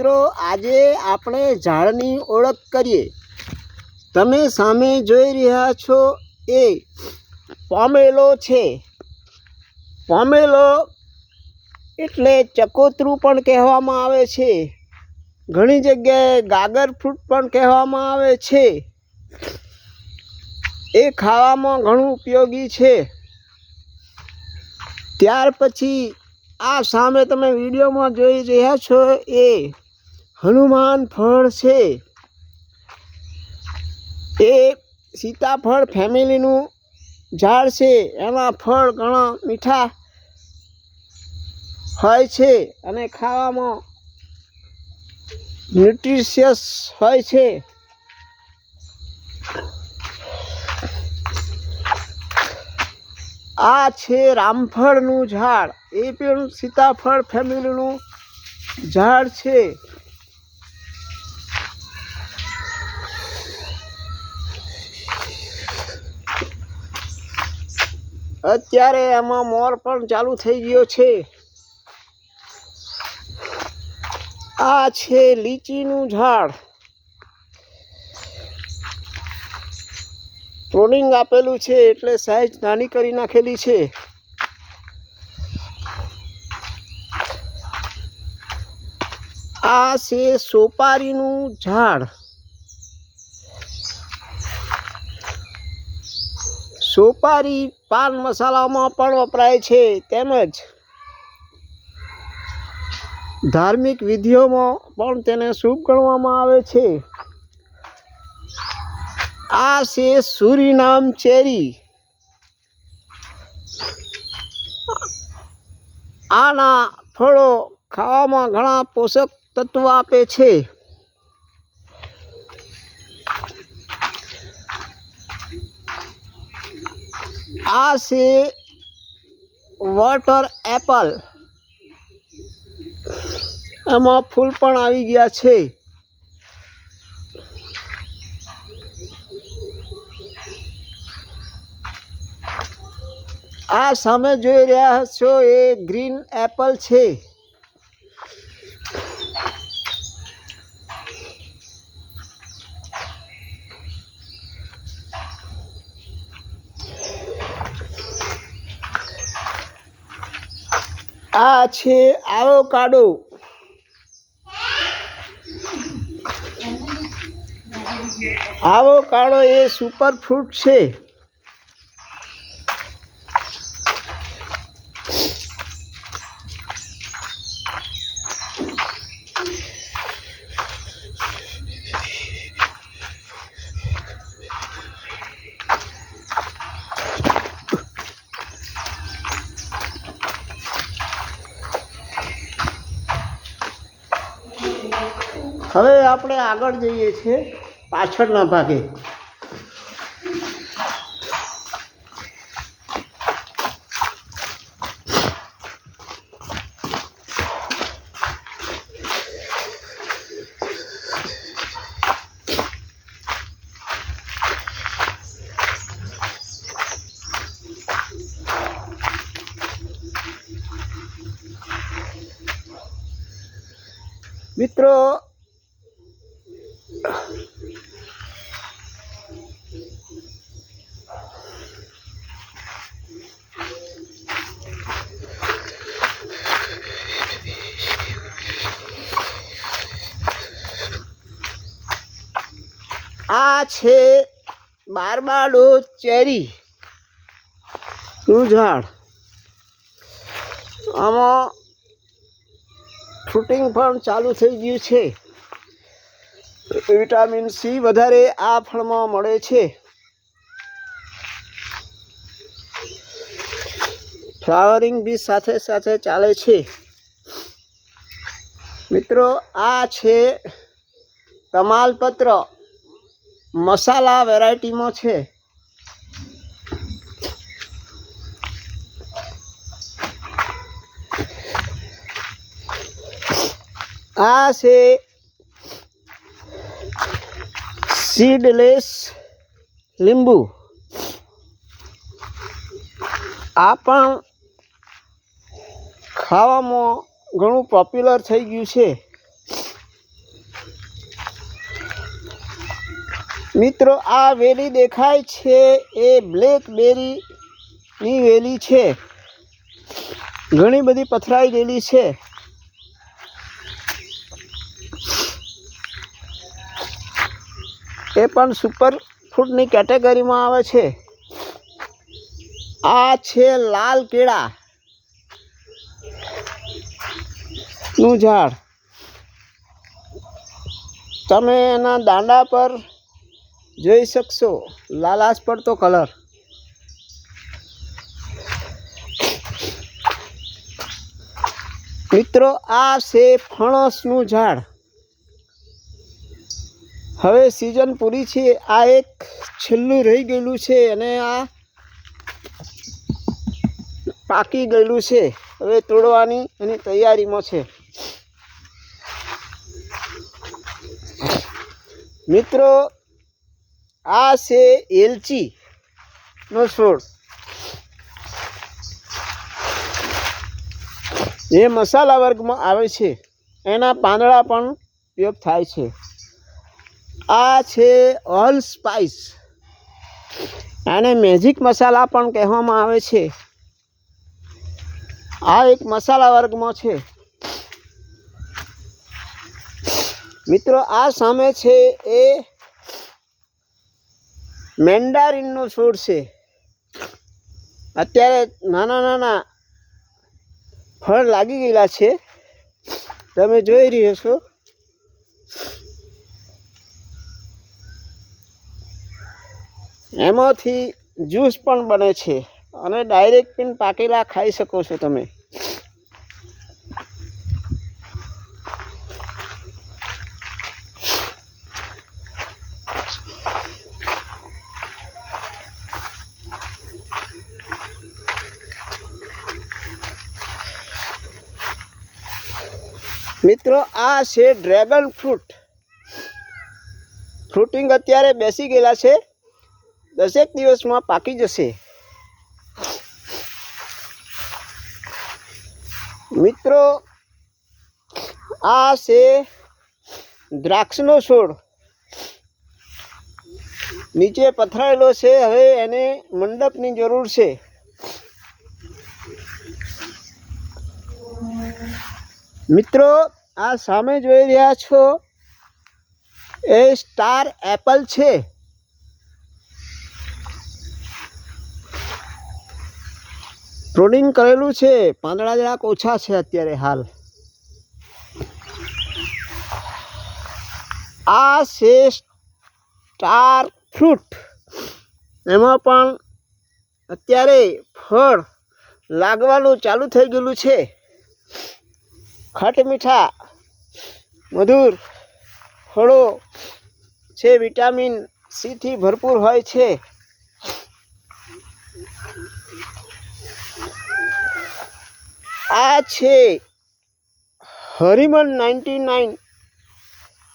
મિત્રો, આજે આપણે ઝાડની ઓળખ કરીએ. તમે સામે જોઈ રહ્યા છો એ પોમેલો છે. પોમેલો એટલે ચકોતરું પણ કહેવામાં આવે છે. ઘણી જગ્યાએ ગાગર ફ્રૂટ પણ કહેવામાં આવે છે. એ ખાવામાં ઘણું ઉપયોગી છે. ત્યાર પછી આ સામે તમે વિડીયોમાં જોઈ રહ્યા છો એ હનુમાન ફળ છે. એ સીતાફળ ફેમિલીનું ઝાડ છે. એમાં ફળ ઘણા મીઠા હોય છે અને ખાવામાં ન્યુટ્રિશિયસ હોય છે. આ છે રામફળનું ઝાડ. એ પણ સીતાફળ ફેમિલીનું ઝાડ છે. અત્યારે એમાં મોર પણ ચાલુ થઈ ગયો છે. આ છે લીચીનું ઝાડ. પ્રોનિંગ આપેલું છે એટલે સાઈઝ નાની કરી નાખેલી છે. આ છે સોપારીનું ઝાડ. સોપારી પાન મસાલામાં પણ વપરાય છે, તેમજ ધાર્મિક વિધિઓમાં પણ તેને શુભ ગણવામાં આવે છે. આ છે સુરીનામ ચેરી. આના ફળો ખાવામાં ઘણા પોષક તત્વો આપે છે. આ છે વોટર એપલ. એમાં ફૂલ પણ આવી ગયા છે. આ સામે જોઈ રહ્યા છો એ ગ્રીન એપલ છે. આ છે આવોકાડો. આવોકાડો એ સુપર ફ્રૂટ છે. હવે આપણે આગળ જઈએ છીએ પાછળના ભાગે. મિત્રો, આ છે બારબાડો ચેરી નું ઝાડ. આમાં ફ્રૂટિંગ પણ ચાલુ થઈ ગયું છે. વિટામિન સી વધારે આ ફળમાં મળે છે. ફ્લાવરિંગ બી સાથે સાથે ચાલે છે. મિત્રો, આ છે તમાલપત્ર. મસાલા વેરાયટીમાં છે. આ છે સીડલેસ લીંબુ. આ પણ ખાવામાં ઘણું પોપ્યુલર થઈ ગયું છે. મિત્રો આ વેલી દેખાય છે એ બ્લેકબેરીની વેલી છે. ઘણી બધી પથરાઈ ગયેલી છે. એ પણ સુપર ફ્રૂટની કેટેગરીમાં આવે છે. આ છે લાલ કેળા નું ઝાડ. તમે એના દાંડા પર જોઈ શકશો લાલાશ પડતો કલર. મિત્રો આ છે ફણસનું ઝાડ. હવે સિઝન પૂરી છે. આ એક છેલ્લું રહી ગયેલું છે અને આ પાકી ગયેલું છે. હવે તોડવાની એની તૈયારીમાં છે. મિત્રો આ છે એલચીનો છોડ. જે મસાલા વર્ગમાં આવે છે. એના પાંદડા પણ ઉપયોગ થાય છે. આ છે ઓલ સ્પાઇસ. આને મેજિક મસાલા પણ કહેવામાં આવે છે. આ એક મસાલા વર્ગમાં છે. મિત્રો આ સામે છે એ મેન્ડારિનનો છોડ છે. અત્યારે નાના નાના ફળ લાગી ગયેલા છે. તમે જોઈ રહ્યા છો. એમાંથી જ્યુસ પણ બને છે અને ડાયરેક્ટ પણ પાકેલા ખાઈ શકો છો તમે. મિત્રો આ છે ડ્રેગન ફ્રૂટ. ફ્રૂટિંગ અત્યારે બેસી ગયેલા છે. 10 દિવસમાં પાકી જશે. મિત્રો આ છે દ્રાક્ષનો છોડ. નીચે પથરાયેલો છે. હવે એને મંડપની જરૂર છે. મિત્રો આ સામે જોઈ રહ્યા છો એ સ્ટાર એપલ છે. પ્રૂનિંગ કરેલું છે. પાંદડા જરાક ઓછા છે અત્યારે હાલ. આ છે સ્ટાર ફ્રૂટ. એમાં પણ અત્યારે ફળ લાગવાનું ચાલુ થઈ ગયેલું છે. ખટ મીઠા મધુર ફળો છે. વિટામિન સી થી ભરપૂર હોય છે. આ છે હરીમન 99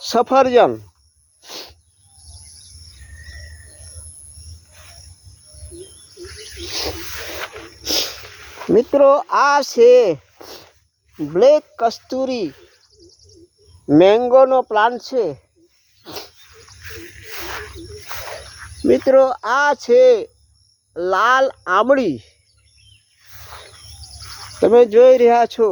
સફરજન. મિત્રો આ છે બ્લેક કસ્તુરી મેંગોનો પ્લાન્ટ છે. મિત્રો આ છે લાલ આમળી. તમે જોઈ રહ્યા છો.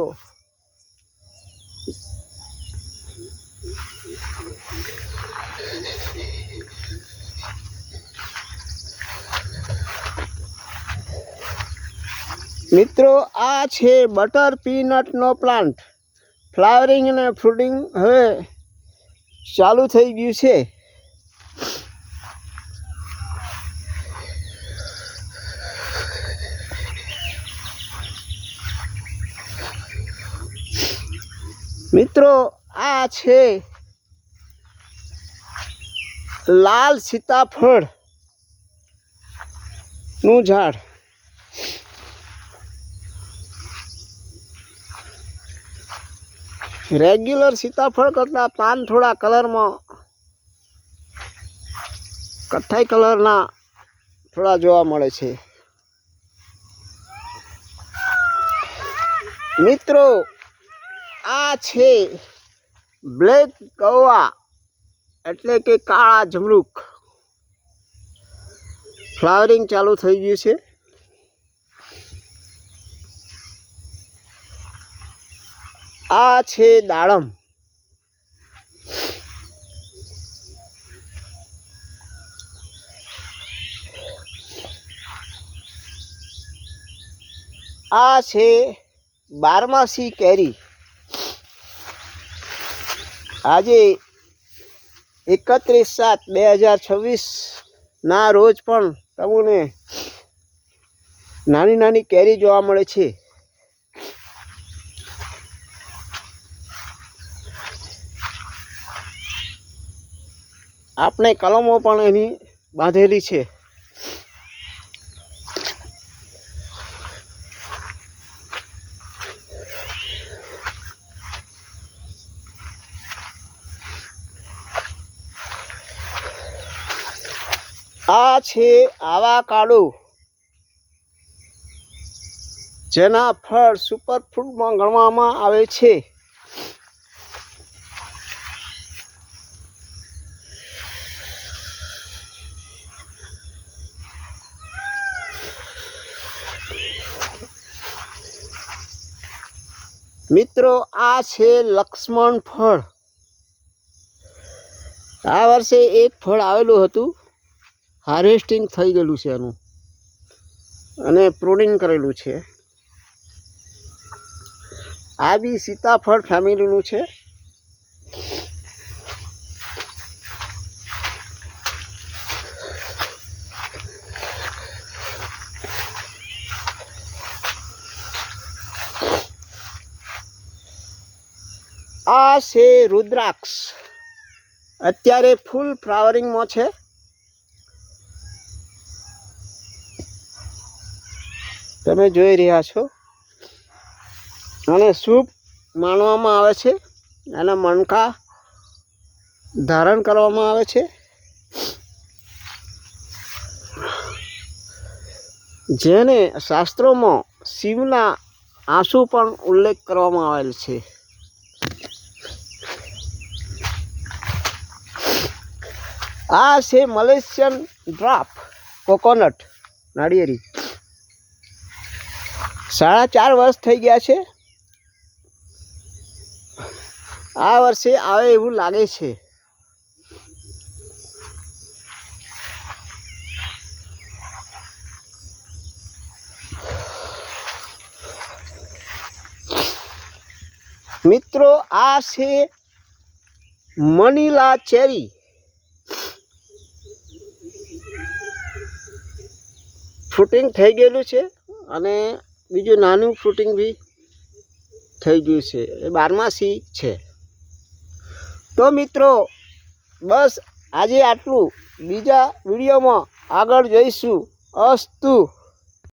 મિત્રો આ છે બટર પીનટનો પ્લાન્ટ. ફ્લાવરિંગ અને ફ્રૂટિંગ હવે ચાલુ થઈ ગયું છે. મિત્રો આ છે લાલ સીતાફળ નું ઝાડ. રેગ્યુલર સીતાફળ કરતાં પાન થોડા કલરમાં કથ્થાઈ કલરના થોડા જોવા મળે છે. મિત્રો આ છે બ્લેક ગવા એટલે કે કાળા જમરૂખ. ફ્લાવરિંગ ચાલુ થઈ ગયું છે. આ છે દાડમ. આ છે બારમાસી કેરી. આજે 31/7/2026 રોજ પણ તમને નાની નાની કેરી જોવા મળે છે. આપણે કલમો પણ એની બાંધેલી છે. આ છે આવાકાડો, જેના ફળ સુપરફૂડમાં ગણવામાં આવે છે. મિત્રો, આ છે લક્ષ્મણ ફળ. આ વર્ષે એક ફળ આવેલું હતું, હાર્વેસ્ટિંગ થઈ ગયેલું છે એનું, અને પ્રૂનિંગ કરેલું છે. આ બી સીતાફળ ફેમિલીનું છે. આ છે રુદ્રાક્ષ. અત્યારે ફૂલ ફ્લાવરિંગમાં છે. તમે જોઈ રહ્યા છો. અને શુભ માનવામાં આવે છે. એના મણકા ધારણ કરવામાં આવે છે, જેને શાસ્ત્રોમાં શિવના આંસુ પણ ઉલ્લેખ કરવામાં આવેલ છે. આ છે મલેશિયન ડ્રાફ્ટ કોકોનટ નાળિયેરી. 4.5 વર્ષ થઈ ગયા છે. આ વર્ષે આવે એવું લાગે છે. મિત્રો, આ છે મનીલા ચેરી. ફ્રૂટિંગ થઈ ગયેલું છે, અને બીજું નાનું ફ્રૂટિંગ બી થઈ ગયું છે. એ બારમાસી છે. તો મિત્રો, બસ આજે આટલું. બીજા વિડીયોમાં આગળ જઈશું. અસ્તુ.